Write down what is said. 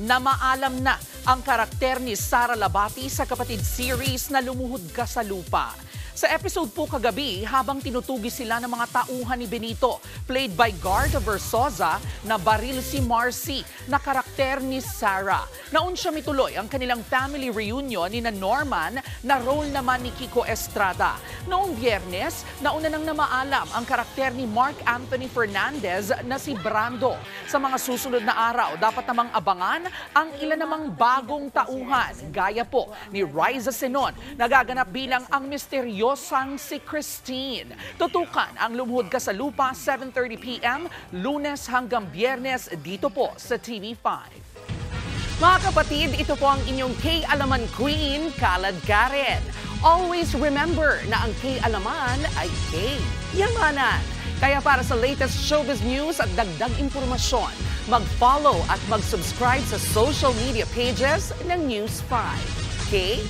na maalam na ang karakter ni Sara Labati sa Kapatid series na Lumuhod Ka sa Lupa. Sa episode po kagabi, habang tinutugis sila ng mga tauhan ni Benito, played by Garda Versosa, na baril si Marcy na karakter ni Sara. Naunsya mituloy ang kanilang family reunion ni Norman na role naman ni Kiko Estrada. Noong Biyernes, nauna nang namaalam ang karakter ni Mark Anthony Fernandez na si Brando. Sa mga susunod na araw, dapat namang abangan ang ilan namang bagong tauhan, gaya po ni Riza Senon, nagaganap bilang ang misteryosang si Christine. Tutukan ang Lumuhod Ka sa Lupa, 7:30 p.m. Lunes hanggang Biyernes dito po sa TV5. Mga kapatid, ito po ang inyong K-Alaman Queen, Kalad Karen. Always remember na ang K-Alaman ay K-Yamanan. Kaya para sa latest showbiz news at dagdag impormasyon, mag-follow at mag-subscribe sa social media pages ng News 5. Okay?